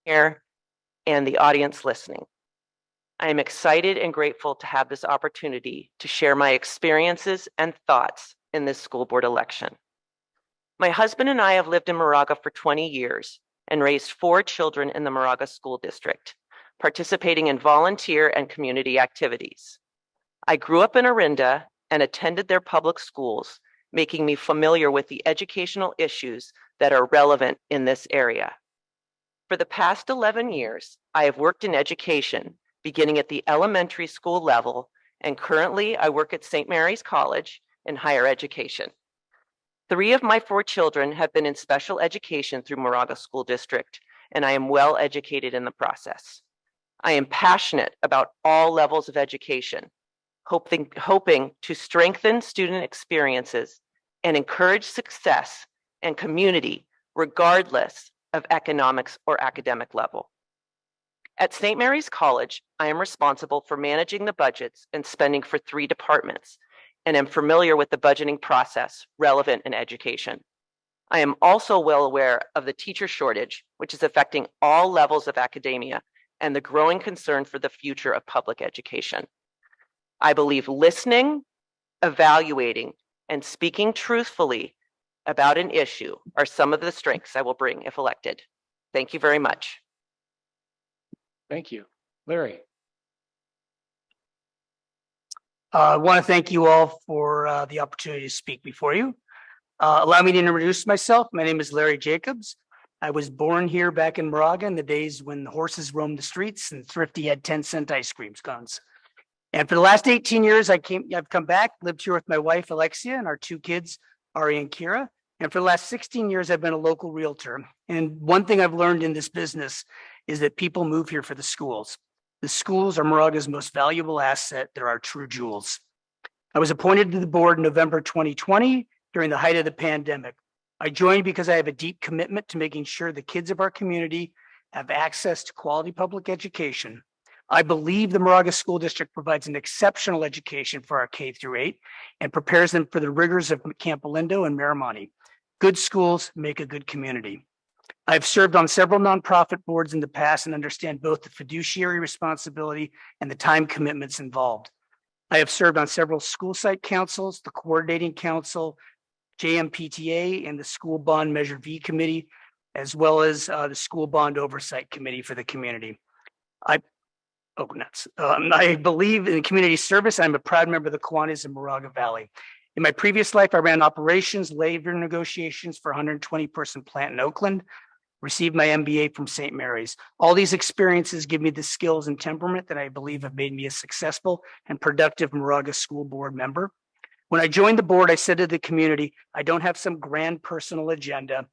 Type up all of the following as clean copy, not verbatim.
here and the audience listening. I am excited and grateful to have this opportunity to share my experiences and thoughts in this school board election. My husband and I have lived in Moraga for 20 years and raised 4 children in the Moraga School District, participating in volunteer and community activities. I grew up in Orinda and attended their public schools, making me familiar with the educational issues that are relevant in this area. For the past 11 years, I have worked in education, beginning at the elementary school level, and currently I work at St. Mary's College in higher education. 3 of my 4 children have been in special education through Moraga School District, and I am well educated in the process. I am passionate about all levels of education, hoping to strengthen student experiences and encourage success and community regardless of economics or academic level. At St. Mary's College, I am responsible for managing the budgets and spending for 3 departments, and am familiar with the budgeting process relevant in education. I am also well aware of the teacher shortage, which is affecting all levels of academia, and the growing concern for the future of public education. I believe listening, evaluating, and speaking truthfully about an issue are some of the strengths I will bring if elected. Thank you very much. Thank you. Larry. I want to thank you all for the opportunity to speak before you. Allow me to introduce myself. My name is Larry Jacobs. I was born here back in Moraga in the days when the horses roamed the streets and Thrifty had 10-cent ice cream cones. And for the last 18 years, I've come back, lived here with my wife, Alexia, and our 2 kids, Ari and Kira. And for the last 16 years, I've been a local realtor. And one thing I've learned in this business is that people move here for the schools. The schools are Moraga's most valuable asset. They're our true jewels. I was appointed to the board in November 2020 during the height of the pandemic. I joined because I have a deep commitment to making sure the kids of our community have access to quality public education. I believe the Moraga School District provides an exceptional education for our K through 8 and prepares them for the rigors of Camp Alindo and Miramonte. Good schools make a good community. I've served on several nonprofit boards in the past and understand both the fiduciary responsibility and the time commitments involved. I have served on several school site councils, the coordinating council, JMPTA, and the school bond measure V committee, as well as the school bond oversight committee for the community. I believe in community service. I'm a proud member of the Kiwanis in Moraga Valley. In my previous life, I ran operations, labor negotiations for a 120-person plant in Oakland, received my MBA from St. Mary's. All these experiences give me the skills and temperament that I believe have made me a successful and productive Moraga School Board member. When I joined the board, I said to the community, I don't have some grand personal agenda.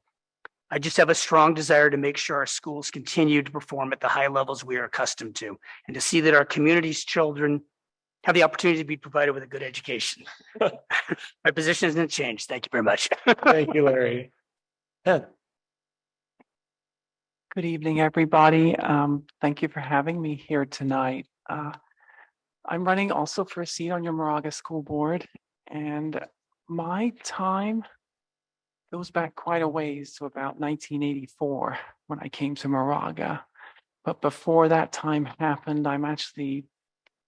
I just have a strong desire to make sure our schools continue to perform at the high levels we are accustomed to, and to see that our community's children have the opportunity to be provided with a good education. My position hasn't changed. Thank you very much. Thank you, Larry. Hen. Good evening, everybody. Thank you for having me here tonight. I'm running also for a seat on your Moraga School Board, and my time goes back quite a ways to about 1984 when I came to Moraga. But before that time happened, I'm actually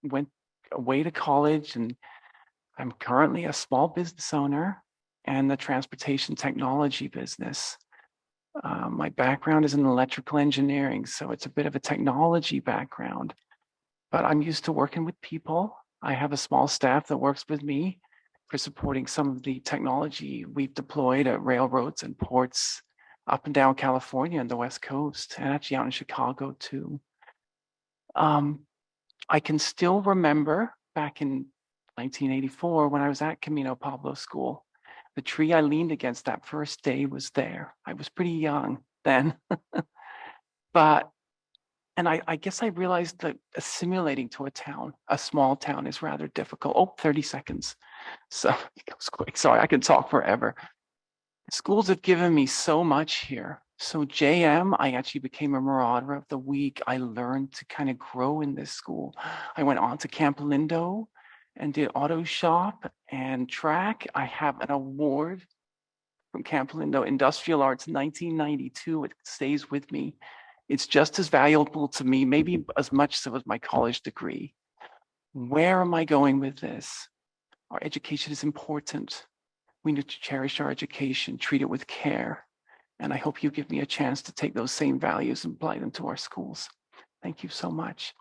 went away to college, and I'm currently a small business owner and the transportation technology business. My background is in electrical engineering, so it's a bit of a technology background, but I'm used to working with people. I have a small staff that works with me for supporting some of the technology we've deployed at railroads and ports up and down California and the West Coast, and actually out in Chicago too. I can still remember back in 1984 when I was at Camino Pablo School. The tree I leaned against that first day was there. I was pretty young then. And I guess I realized that assimilating to a small town is rather difficult. Oh, 30 seconds. So it goes quick. Sorry, I can talk forever. Schools have given me so much here. So JM, I actually became a Marauder of the Week. I learned to kind of grow in this school. I went on to Camp Alindo and did auto shop and track. I have an award from Camp Alindo, Industrial Arts 1992. It stays with me. It's just as valuable to me, maybe as much so as my college degree. Where am I going with this? Our education is important. We need to cherish our education, treat it with care. And I hope you give me a chance to take those same values and apply them to our schools. Thank you so much.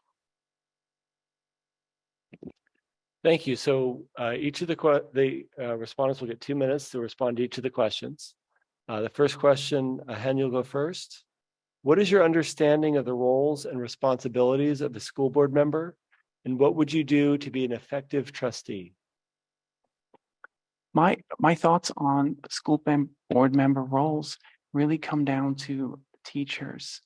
Thank you. So each of the respondents will get 2 minutes to respond to each of the questions. The first question, Hen, you'll go first. What is your understanding of the roles and responsibilities of a school board member? And what would you do to be an effective trustee? My thoughts on school board member roles really come down to teachers,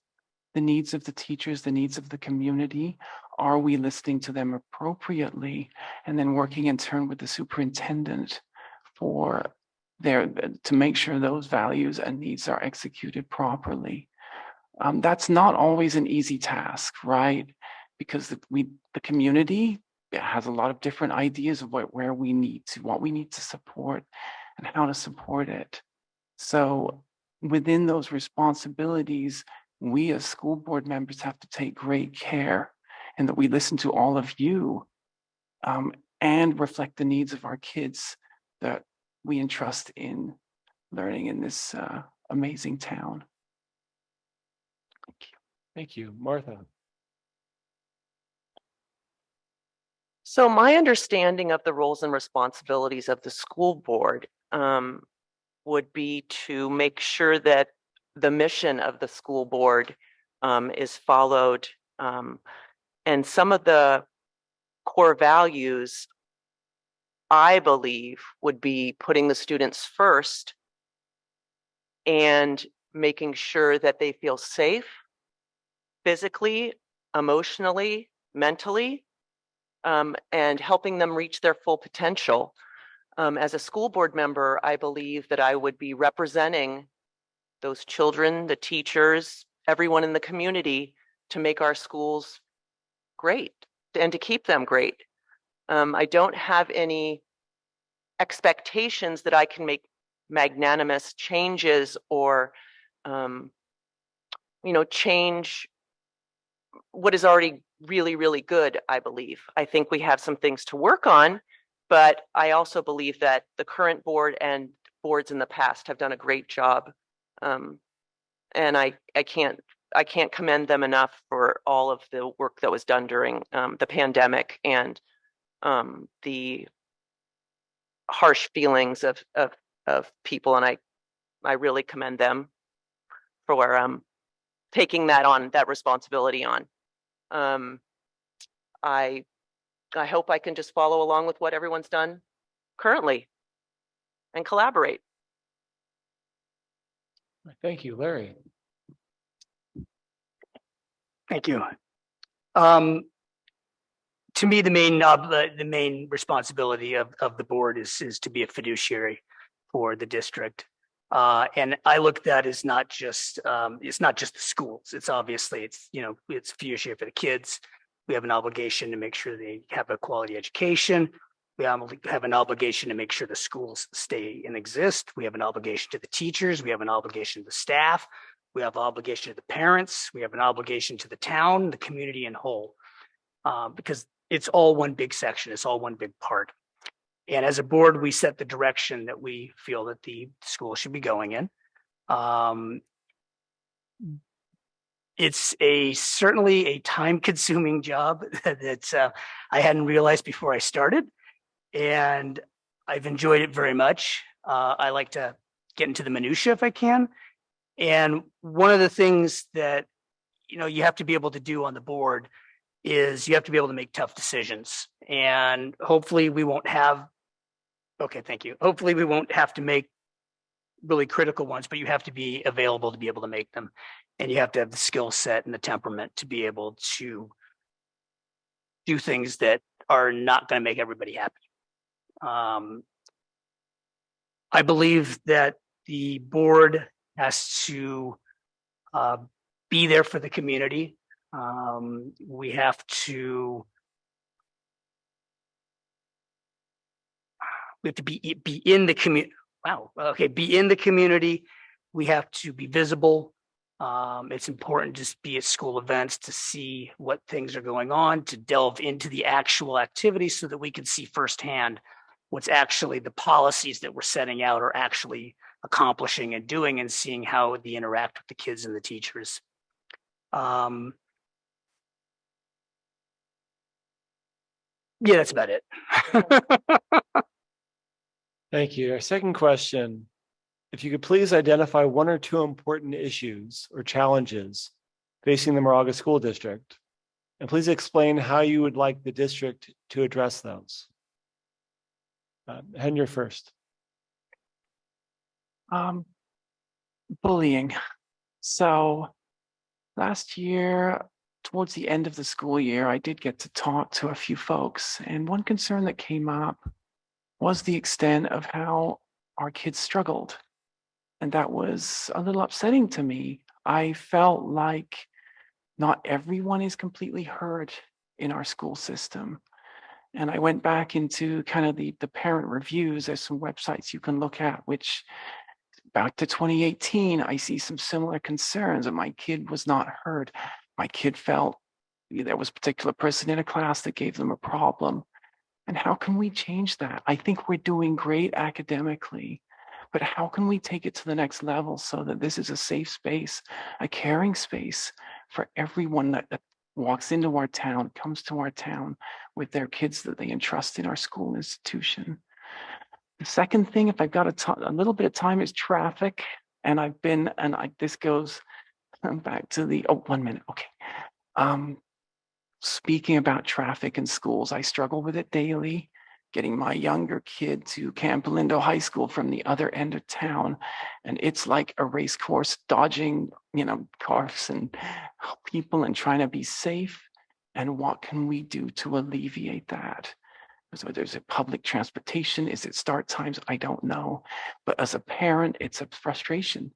the needs of the teachers, the needs of the community. Are we listening to them appropriately? And then working in turn with the superintendent for to make sure those values and needs are executed properly. That's not always an easy task, right? Because the community has a lot of different ideas of what we need to support and how to support it. So within those responsibilities, we as school board members have to take great care and that we listen to all of you and reflect the needs of our kids that we entrust in learning in this amazing town. Thank you. Thank you. Martha. So my understanding of the roles and responsibilities of the school board would be to make sure that the mission of the school board is followed. And some of the core values, I believe, would be putting the students first and making sure that they feel safe physically, emotionally, mentally, and helping them reach their full potential. As a school board member, I believe that I would be representing those children, the teachers, everyone in the community to make our schools great and to keep them great. I don't have any expectations that I can make magnanimous changes or, change what is already really, really good, I believe. I think we have some things to work on, but I also believe that the current board and boards in the past have done a great job. And I can't commend them enough for all of the work that was done during the pandemic and the harsh feelings of people. And I really commend them for taking that responsibility on. I hope I can just follow along with what everyone's done currently and collaborate. Thank you, Larry. Thank you. To me, the main responsibility of the board is to be a fiduciary for the district. And I look at that as not just the schools. It's obviously it's fiduciary for the kids. We have an obligation to make sure they have a quality education. We have an obligation to make sure the schools stay and exist. We have an obligation to the teachers. We have an obligation to the staff. We have an obligation to the parents. We have an obligation to the town, the community in whole, because it's all one big section. It's all one big part. And as a board, we set the direction that we feel that the school should be going in. It's certainly a time-consuming job that I hadn't realized before I started, and I've enjoyed it very much. I like to get into the minutia if I can. And one of the things that you have to be able to do on the board is you have to be able to make tough decisions. And hopefully we won't have. Okay, thank you. Hopefully we won't have to make really critical ones, but you have to be available to be able to make them. And you have to have the skill set and the temperament to be able to do things that are not going to make everybody happy. I believe that the board has to be there for the community. We have to be in the community. Wow. Okay. Be in the community. We have to be visible. It's important to just be at school events to see what things are going on, to delve into the actual activities so that we can see firsthand what's actually the policies that we're setting out are actually accomplishing and doing, and seeing how they interact with the kids and the teachers. Yeah, that's about it. Thank you. Our second question, if you could please identify one or two important issues or challenges facing the Moraga School District, and please explain how you would like the district to address those. Hen, you're first. Bullying. So last year, towards the end of the school year, I did get to talk to a few folks, and one concern that came up was the extent of how our kids struggled. And that was a little upsetting to me. I felt like not everyone is completely heard in our school system. And I went back into kind of the parent reviews. There's some websites you can look at, which back to 2018, I see some similar concerns that my kid was not heard. My kid felt there was a particular person in a class that gave them a problem. And how can we change that? I think we're doing great academically, but how can we take it to the next level so that this is a safe space, a caring space for everyone that walks into our town, comes to our town with their kids that they entrust in our school institution. The second thing, if I've got a little bit of time, is traffic. And this goes back to the, 1 minute, okay. Speaking about traffic in schools, I struggle with it daily, getting my younger kid to Camp Lindo High School from the other end of town. And it's like a race course, dodging, cars and people and trying to be safe. And what can we do to alleviate that? So there's a public transportation. Is it start times? I don't know. But as a parent, it's a frustration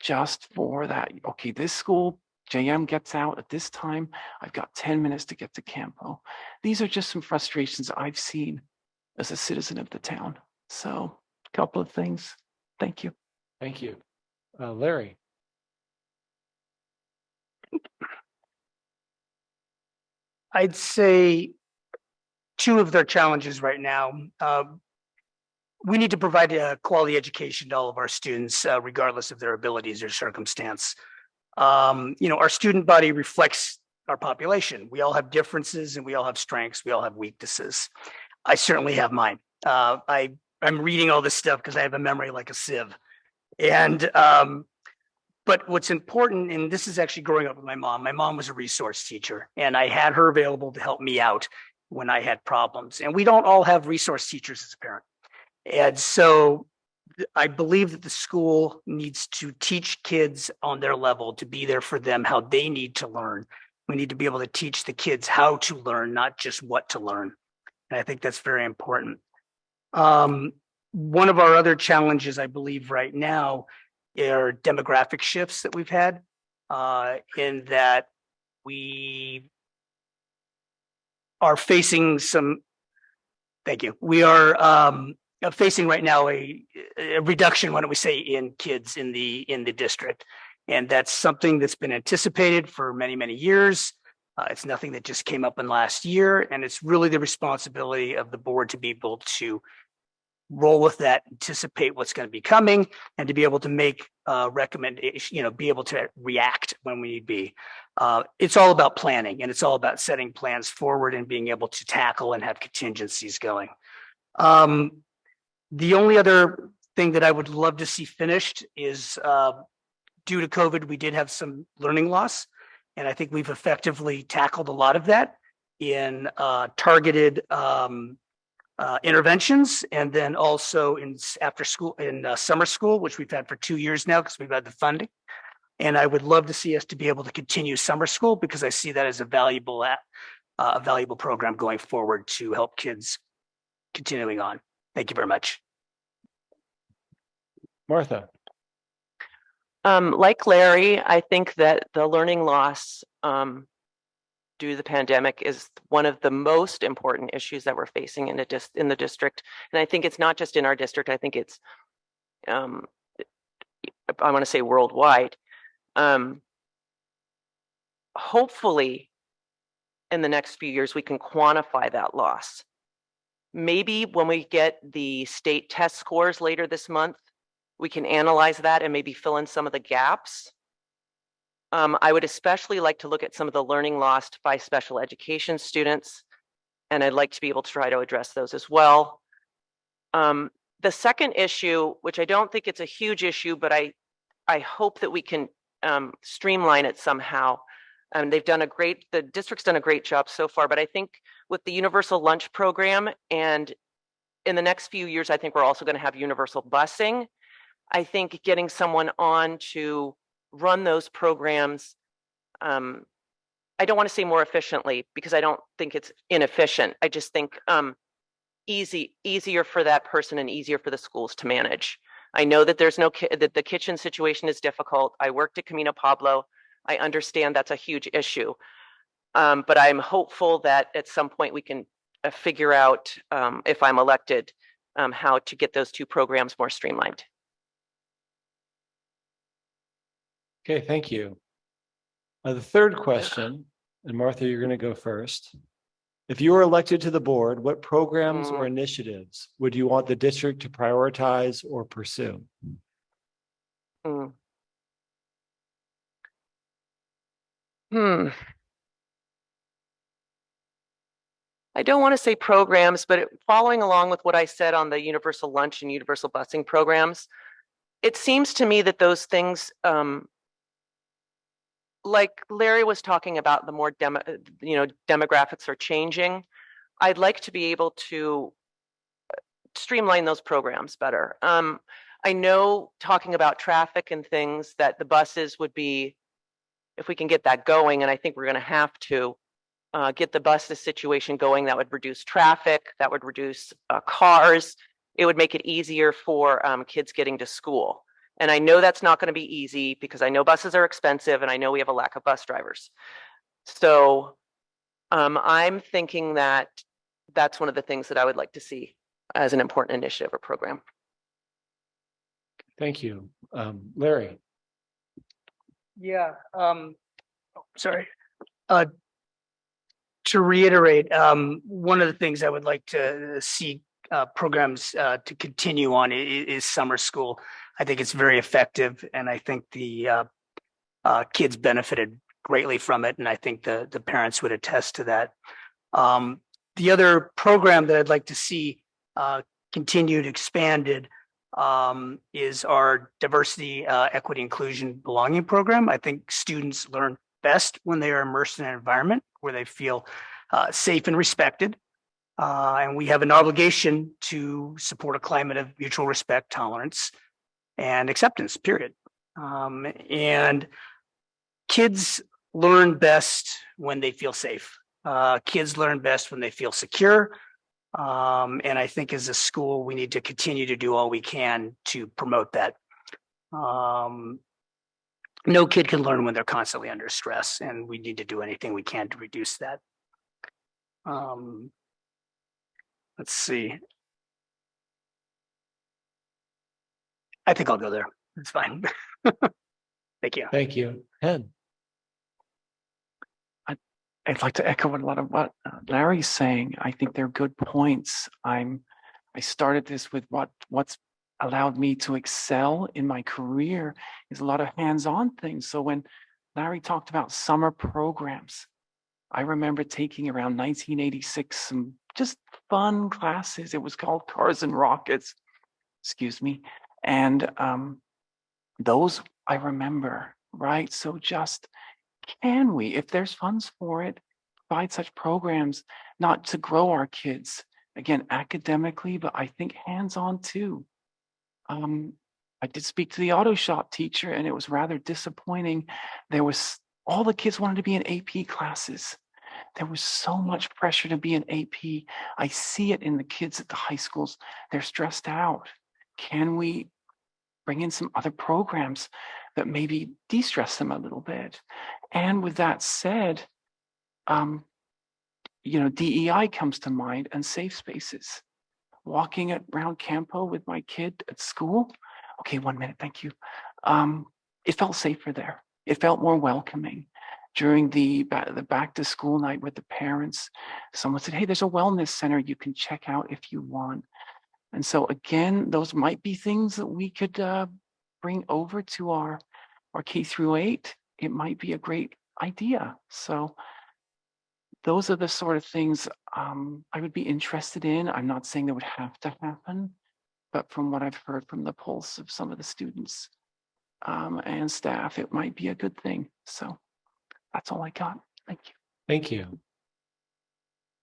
just for that. Okay, this school, JM gets out at this time. I've got 10 minutes to get to Campo. These are just some frustrations I've seen as a citizen of the town. So a couple of things. Thank you. Thank you. Larry. I'd say two of their challenges right now. We need to provide a quality education to all of our students, regardless of their abilities or circumstance. Our student body reflects our population. We all have differences and we all have strengths. We all have weaknesses. I certainly have mine. I'm reading all this stuff because I have a memory like a sieve. And but what's important, and this is actually growing up with my mom was a resource teacher, and I had her available to help me out when I had problems. And we don't all have resource teachers as a parent. And so I believe that the school needs to teach kids on their level, to be there for them, how they need to learn. We need to be able to teach the kids how to learn, not just what to learn. And I think that's very important. One of our other challenges, I believe, right now are demographic shifts that we've had, in that we are facing some, thank you, we are facing right now a reduction, why don't we say, in kids in the district. And that's something that's been anticipated for many, many years. It's nothing that just came up in last year. And it's really the responsibility of the board to be able to roll with that, anticipate what's going to be coming, and to be able to make recommendations, be able to react when we need be. It's all about planning, and it's all about setting plans forward and being able to tackle and have contingencies going. The only other thing that I would love to see finished is, due to COVID, we did have some learning loss. And I think we've effectively tackled a lot of that in targeted interventions, and then also in after school, in summer school, which we've had for 2 years now because we've had the funding. And I would love to see us to be able to continue summer school, because I see that as a valuable program going forward to help kids continuing on. Thank you very much. Martha. Like Larry, I think that the learning loss due to the pandemic is one of the most important issues that we're facing in the district. And I think it's not just in our district. I think it's, I want to say worldwide. Hopefully, in the next few years, we can quantify that loss. Maybe when we get the state test scores later this month, we can analyze that and maybe fill in some of the gaps. I would especially like to look at some of the learning lost by special education students, and I'd like to be able to try to address those as well. The second issue, which I don't think it's a huge issue, but I hope that we can streamline it somehow. The district's done a great job so far, but I think with the universal lunch program, and in the next few years, I think we're also going to have universal busing. I think getting someone on to run those programs, I don't want to say more efficiently because I don't think it's inefficient. I just think easier for that person and easier for the schools to manage. I know that that the kitchen situation is difficult. I worked at Camino Pablo. I understand that's a huge issue, but I'm hopeful that at some point we can figure out, if I'm elected, how to get those two programs more streamlined. Okay, thank you. The third question, and Martha, you're going to go first. If you were elected to the board, what programs or initiatives would you want the district to prioritize or pursue? I don't want to say programs, but following along with what I said on the universal lunch and universal busing programs, it seems to me that those things, like Larry was talking about, the more demographics are changing. I'd like to be able to streamline those programs better. I know, talking about traffic and things, that the buses would be, if we can get that going, and I think we're going to have to get the buses situation going, that would reduce traffic, that would reduce cars. It would make it easier for kids getting to school. And I know that's not going to be easy because I know buses are expensive and I know we have a lack of bus drivers. So I'm thinking that that's one of the things that I would like to see as an important initiative or program. Thank you. Larry. Yeah, sorry. To reiterate, one of the things I would like to see programs to continue on is summer school. I think it's very effective, and I think the kids benefited greatly from it, and I think the parents would attest to that. The other program that I'd like to see continued, expanded, is our diversity, equity, inclusion, belonging program. I think students learn best when they are immersed in an environment where they feel safe and respected. And we have an obligation to support a climate of mutual respect, tolerance, and acceptance, period. And kids learn best when they feel safe. Kids learn best when they feel secure. And I think as a school, we need to continue to do all we can to promote that. No kid can learn when they're constantly under stress, and we need to do anything we can to reduce that. Let's see. I think I'll go there. It's fine. Thank you. Thank you. Hen. I'd like to echo a lot of what Larry's saying. I think they're good points. I started this with what's allowed me to excel in my career is a lot of hands-on things. So when Larry talked about summer programs, I remember taking around 1986 some just fun classes. It was called Cars and Rockets, excuse me. And those I remember, right? So just, can we, if there's funds for it, provide such programs, not to grow our kids, again, academically, but I think hands-on too. I did speak to the auto shop teacher, and it was rather disappointing. All the kids wanted to be in AP classes. There was so much pressure to be in AP. I see it in the kids at the high schools. They're stressed out. Can we bring in some other programs that maybe de-stress them a little bit? And with that said, DEI comes to mind, and safe spaces. Walking around Campo with my kid at school. Okay, 1 minute, thank you. It felt safer there. it felt more welcoming. During the back to school night with the parents, someone said, hey, there's a wellness center you can check out if you want. And so again, those might be things that we could bring over to our K through 8. It might be a great idea. So those are the sort of things I would be interested in. I'm not saying that would have to happen, but from what I've heard from the pulse of some of the students and staff, it might be a good thing. So that's all I got. Thank you. Thank you.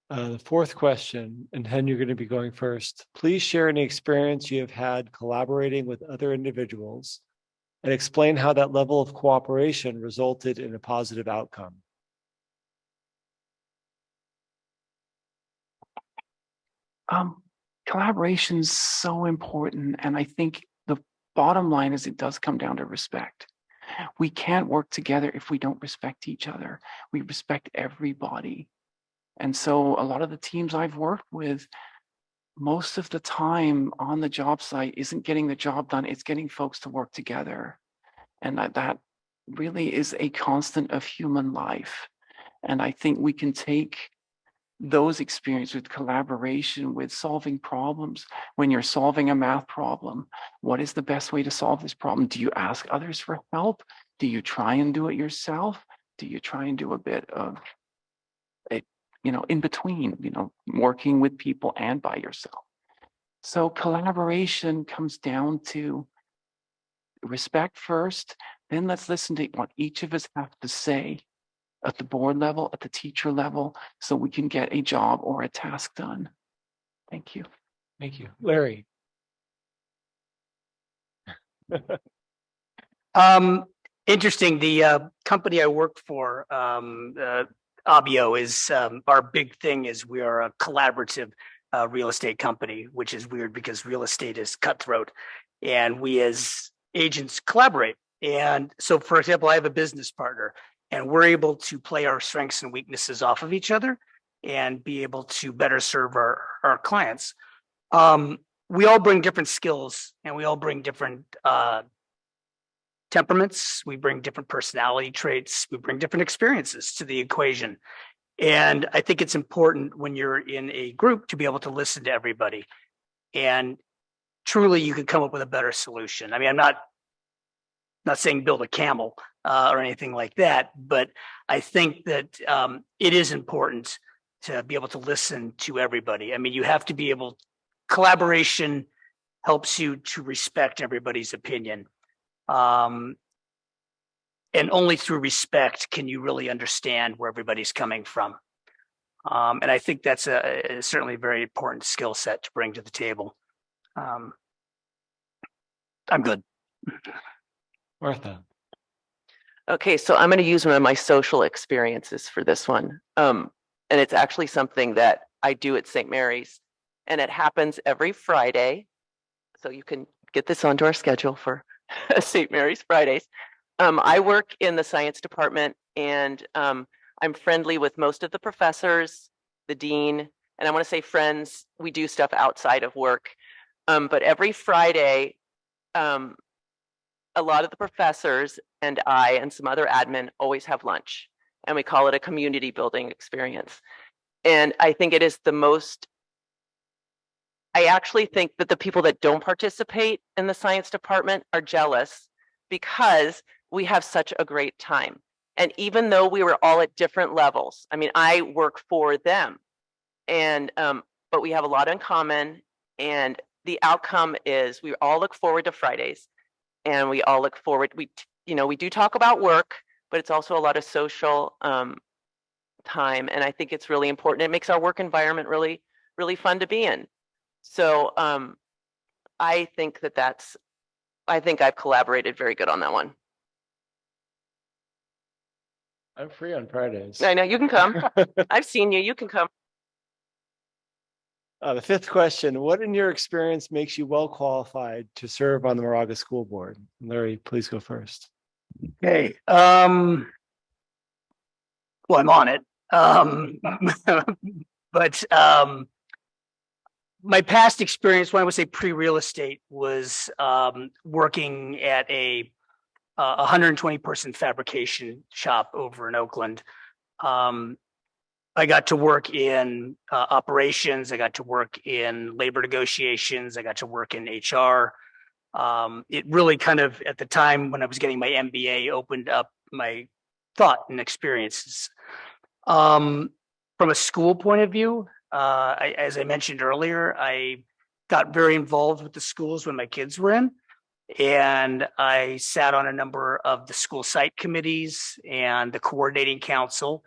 The fourth question, and Hen, you're going to be going first. Please share any experience you have had collaborating with other individuals and explain how that level of cooperation resulted in a positive outcome. Collaboration is so important. And I think the bottom line is it does come down to respect. We can't work together if we don't respect each other. We respect everybody. And so a lot of the teams I've worked with, most of the time on the job site isn't getting the job done, it's getting folks to work together. And that really is a constant of human life. And I think we can take those experiences with collaboration, with solving problems. When you're solving a math problem, what is the best way to solve this problem? Do you ask others for help? Do you try and do it yourself? Do you try and do a bit of it, in between, working with people and by yourself? So collaboration comes down to respect first, then let's listen to what each of us have to say at the board level, at the teacher level, so we can get a job or a task done. Thank you. Thank you. Larry. Interesting. The company I work for, Abio, is our big thing is we are a collaborative real estate company, which is weird because real estate is cutthroat and we as agents collaborate. And so, for example, I have a business partner and we're able to play our strengths and weaknesses off of each other and be able to better serve our clients. We all bring different skills and we all bring different temperaments. We bring different personality traits. We bring different experiences to the equation. And I think it's important when you're in a group to be able to listen to everybody. And truly, you can come up with a better solution. I mean, I'm not saying build a camel or anything like that, but I think that it is important to be able to listen to everybody. I mean, you have to be able, collaboration helps you to respect everybody's opinion. And only through respect can you really understand where everybody's coming from. And I think that's certainly a very important skill set to bring to the table. I'm good. Martha. Okay, so I'm going to use one of my social experiences for this one. And it's actually something that I do at St. Mary's, and it happens every Friday. So you can get this onto our schedule for St. Mary's Fridays. I work in the science department, and I'm friendly with most of the professors, the dean, and I want to say friends. We do stuff outside of work. But every Friday, a lot of the professors and I and some other admin always have lunch, and we call it a community building experience. And I think it is the most, I actually think that the people that don't participate in the science department are jealous because we have such a great time. And even though we were all at different levels, I mean, I work for them, and but we have a lot in common, and the outcome is we all look forward to Fridays. And we all look forward, we do talk about work, but it's also a lot of social time. And I think it's really important. It makes our work environment really, really fun to be in. So I think I've collaborated very good on that one. I'm free on Fridays. I know, you can come. I've seen you, you can come. The fifth question, what in your experience makes you well qualified to serve on the Moraga School Board? Larry, please go first. Okay. Well, I'm on it. But my past experience, when I would say pre-real estate, was working at a a 120-person fabrication shop over in Oakland. I got to work in operations. I got to work in labor negotiations. I got to work in HR. It really kind of, at the time when I was getting my MBA, opened up my thought and experiences. From a school point of view, as I mentioned earlier, I got very involved with the schools when my kids were in, and I sat on a number of the school site committees and the coordinating council.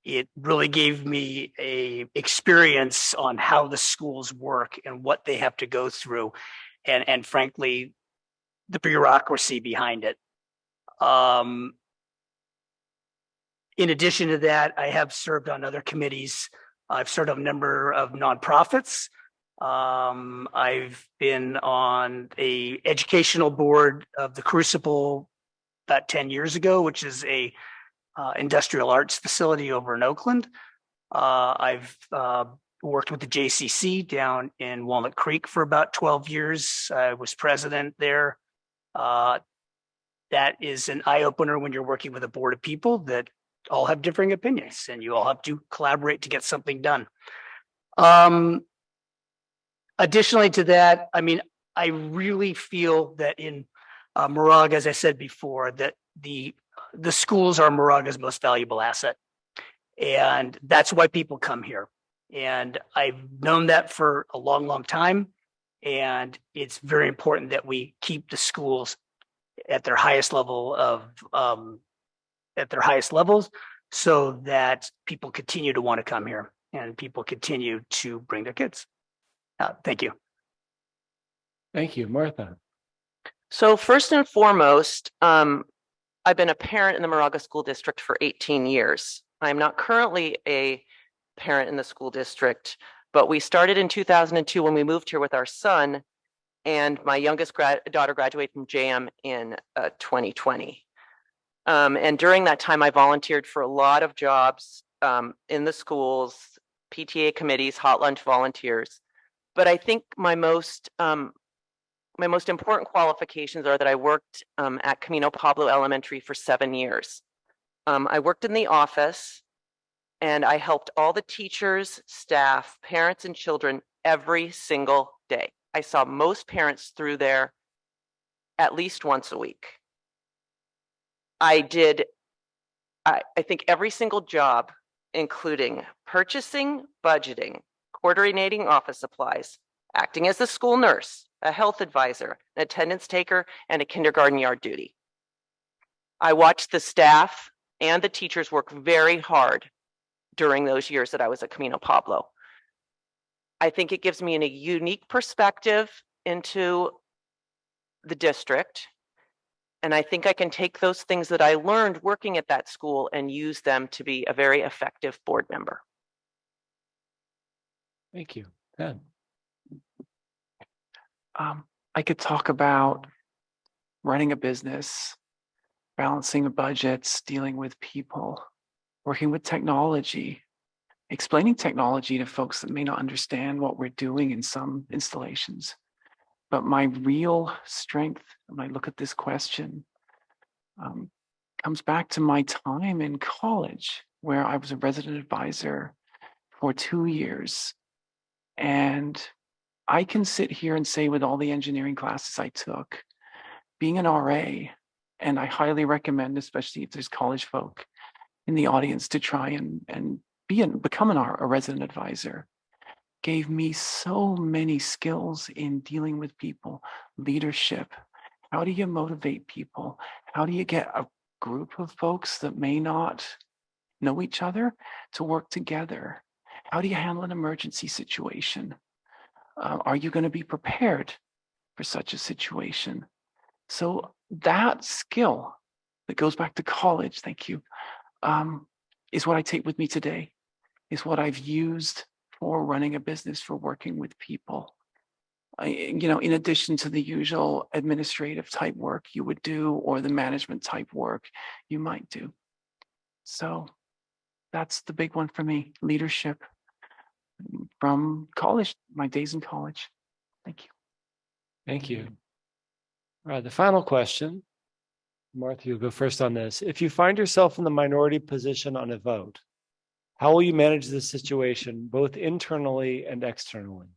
It really gave me a experience on how the schools work and what they have to go through, and frankly, the bureaucracy behind it. In addition to that, I have served on other committees. I've served on a number of nonprofits. I've been on a educational board of the Crucible about 10 years ago, which is a industrial arts facility over in Oakland. I've worked with the JCC down in Walnut Creek for about 12 years. I was president there. That is an eye opener when you're working with a board of people that all have differing opinions, and you all have to collaborate to get something done. Additionally to that, I mean, I really feel that in Moraga, as I said before, that the schools are Moraga's most valuable asset. And that's why people come here. And I've known that for a long, long time. And it's very important that we keep the schools at their highest level at their highest levels, so that people continue to want to come here and people continue to bring their kids. Thank you. Thank you, Martha. So first and foremost, I've been a parent in the Moraga School District for 18 years. I'm not currently a parent in the school district, but we started in 2002 when we moved here with our son, and my youngest daughter graduated from JM in 2020. And during that time, I volunteered for a lot of jobs in the schools, PTA committees, hot lunch volunteers. But I think my most important qualifications are that I worked at Camino Pablo Elementary for 7 years. I worked in the office, and I helped all the teachers, staff, parents, and children every single day. I saw most parents through there at least once a week. I think every single job, including purchasing, budgeting, coordinating office supplies, acting as the school nurse, a health advisor, an attendance taker, and a kindergarten yard duty. I watched the staff and the teachers work very hard during those years that I was at Camino Pablo. I think it gives me a unique perspective into the district. And I think I can take those things that I learned working at that school and use them to be a very effective board member. Thank you. Ben. I could talk about running a business, balancing budgets, dealing with people, working with technology, explaining technology to folks that may not understand what we're doing in some installations. But my real strength, when I look at this question, comes back to my time in college, where I was a resident advisor for 2 years. And I can sit here and say, with all the engineering classes I took, being an RA, and I highly recommend, especially if there's college folk in the audience, to try and become a resident advisor, gave me so many skills in dealing with people, leadership. How do you motivate people? How do you get a group of folks that may not know each other to work together? How do you handle an emergency situation? Are you going to be prepared for such a situation? So that skill that goes back to college, thank you, is what I take with me today, is what I've used for running a business, for working with people. In addition to the usual administrative type work you would do, or the management type work you might do. So that's the big one for me, leadership from college, my days in college. Thank you. Thank you. All right, the final question. Martha, you'll go first on this. If you find yourself in the minority position on a vote, how will you manage this situation, both internally and externally?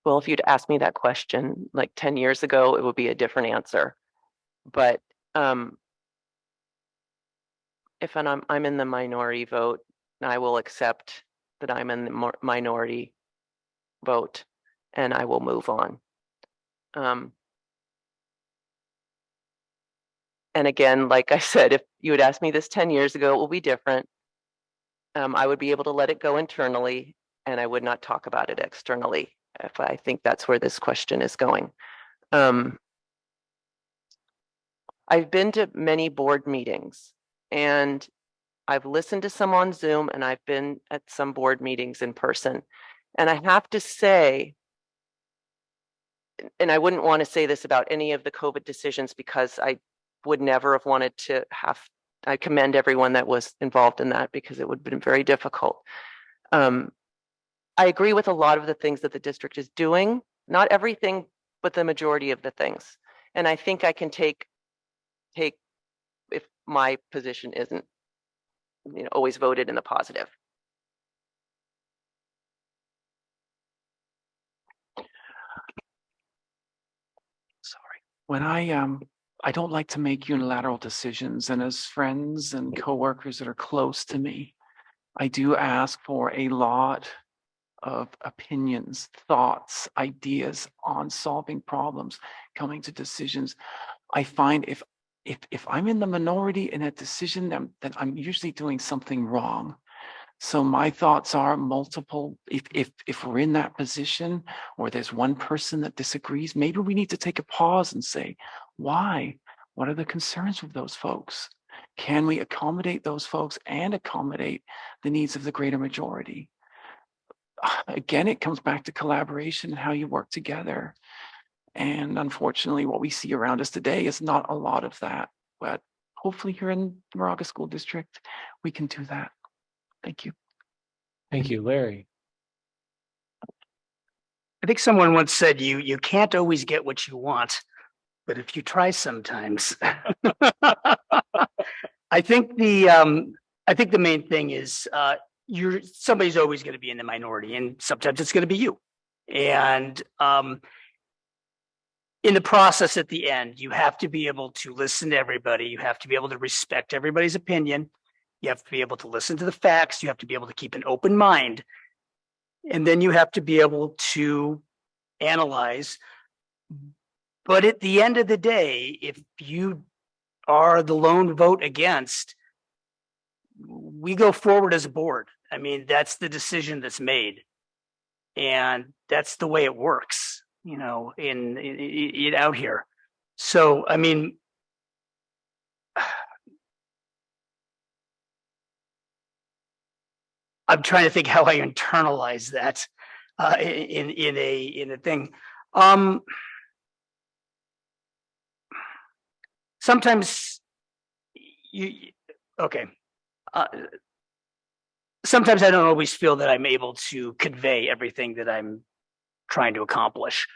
Well, if you'd asked me that question like 10 years ago, it would be a different answer. But if I'm in the minority vote, I will accept that I'm in the minority vote, and I will move on. And again, like I said, if you had asked me this 10 years ago, it will be different. I would be able to let it go internally, and I would not talk about it externally, if I think that's where this question is going. I've been to many board meetings, and I've listened to some on Zoom, and I've been at some board meetings in person. And I have to say, and I wouldn't want to say this about any of the COVID decisions because I would never have wanted to have, I commend everyone that was involved in that because it would have been very difficult. I agree with a lot of the things that the district is doing, not everything, but the majority of the things. And I think I can take if my position isn't, always voted in the positive. Sorry. When I don't like to make unilateral decisions, and as friends and coworkers that are close to me, I do ask for a lot of opinions, thoughts, ideas on solving problems, coming to decisions. I find if I'm in the minority in a decision, then I'm usually doing something wrong. So my thoughts are multiple. If we're in that position or there's one person that disagrees, maybe we need to take a pause and say, why? What are the concerns of those folks? Can we accommodate those folks and accommodate the needs of the greater majority? Again, it comes back to collaboration and how you work together. And unfortunately, what we see around us today is not a lot of that. But hopefully here in the Moraga School District, we can do that. Thank you. Thank you, Larry. I think someone once said you can't always get what you want, but if you try sometimes. I think the main thing is somebody's always going to be in the minority, and sometimes it's going to be you. And in the process at the end, you have to be able to listen to everybody. You have to be able to respect everybody's opinion. You have to be able to listen to the facts. You have to be able to keep an open mind. And then you have to be able to analyze. But at the end of the day, if you are the lone vote against, we go forward as a board. I mean, that's the decision that's made. And that's the way it works, in out here. So, I mean, I'm trying to think how I internalize that in a thing. Sometimes sometimes I don't always feel that I'm able to convey everything that I'm trying to accomplish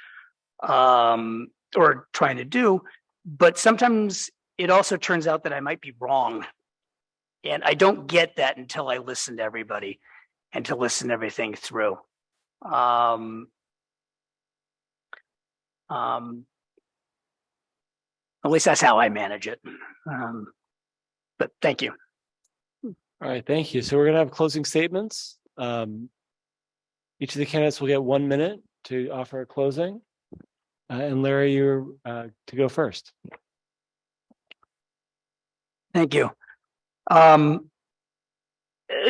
or trying to do, but sometimes it also turns out that I might be wrong. And I don't get that until I listen to everybody and to listen everything through. At least that's how I manage it. But thank you. All right, thank you. So we're going to have closing statements. Each of the candidates will get 1 minute to offer a closing. And Larry, you're to go first. Thank you.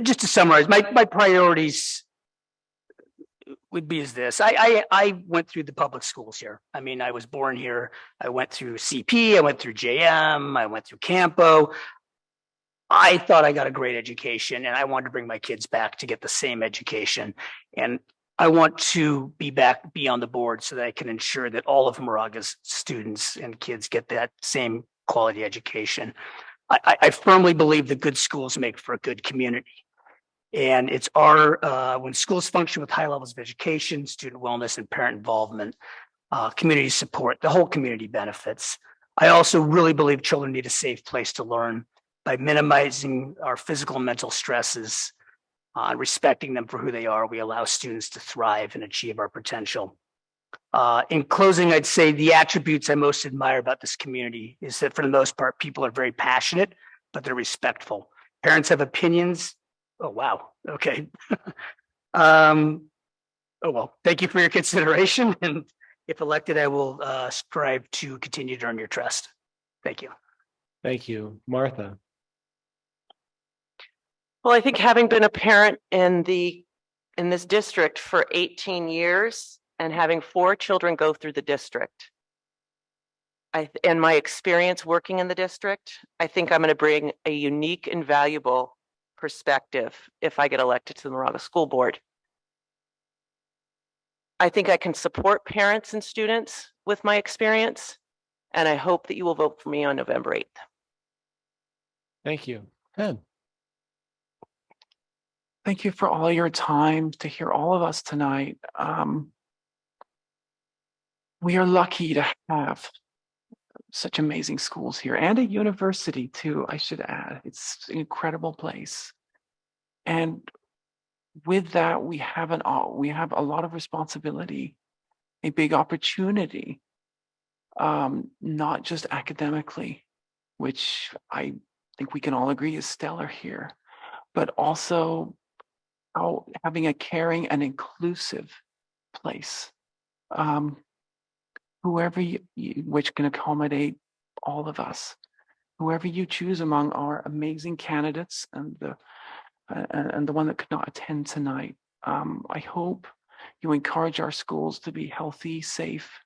Just to summarize, my priorities would be as this. I went through the public schools here. I mean, I was born here. I went through CP, I went through JM, I went through Campo. I thought I got a great education, and I wanted to bring my kids back to get the same education. And I want to be on the board so that I can ensure that all of Moraga's students and kids get that same quality education. I firmly believe that good schools make for a good community. And it's when schools function with high levels of education, student wellness, and parent involvement, community support, the whole community benefits. I also really believe children need a safe place to learn by minimizing our physical and mental stresses, respecting them for who they are. We allow students to thrive and achieve our potential. In closing, I'd say the attributes I most admire about this community is that for the most part, people are very passionate, but they're respectful. Parents have opinions. Oh, wow. Okay. Oh, well, thank you for your consideration. And if elected, I will strive to continue to earn your trust. Thank you. Thank you. Martha. Well, I think having been a parent in this district for 18 years and having 4 children go through the district, and my experience working in the district, I think I'm going to bring a unique and valuable perspective if I get elected to the Moraga School Board. I think I can support parents and students with my experience, and I hope that you will vote for me on November 8th. Thank you. Hen. Thank you for all your time to hear all of us tonight. We are lucky to have such amazing schools here and a university too, I should add. It's an incredible place. And with that, we have a lot of responsibility, a big opportunity, not just academically, which I think we can all agree is stellar here, but also having a caring and inclusive place, which can accommodate all of us. Whoever you choose among our amazing candidates and the one that could not attend tonight, I hope you encourage our schools to be healthy, safe,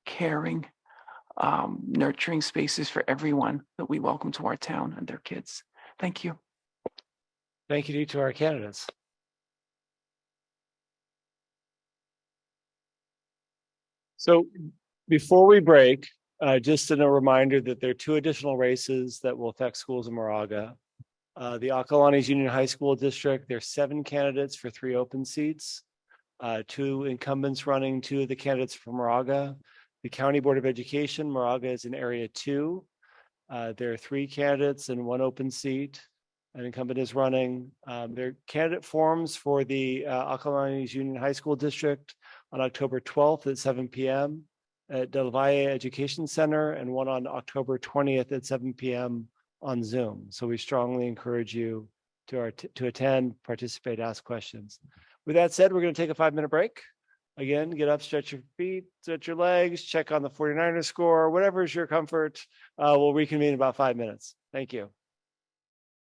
caring, nurturing spaces for everyone that we welcome to our town and their kids. Thank you. Thank you to each of our candidates. So before we break, just a reminder that there are 2 additional races that will affect schools in Moraga. The Acalanes Union High School District, there's 7 candidates for 3 open seats, 2 incumbents running, 2 of the candidates from Moraga. The County Board of Education, Moraga is in Area 2. There are 3 candidates and 1 open seat. An incumbent is running. There are candidate forms for the Acalanes Union High School District on October 12th at 7 p.m. at Del Valle Education Center, and one on October 20th at 7 p.m. on Zoom. So we strongly encourage you to attend, participate, ask questions. With that said, we're going to take a 5-minute break. Again, get up, stretch your feet, stretch your legs, check on the 49er score, whatever is your comfort. We'll reconvene in about 5 minutes. Thank you.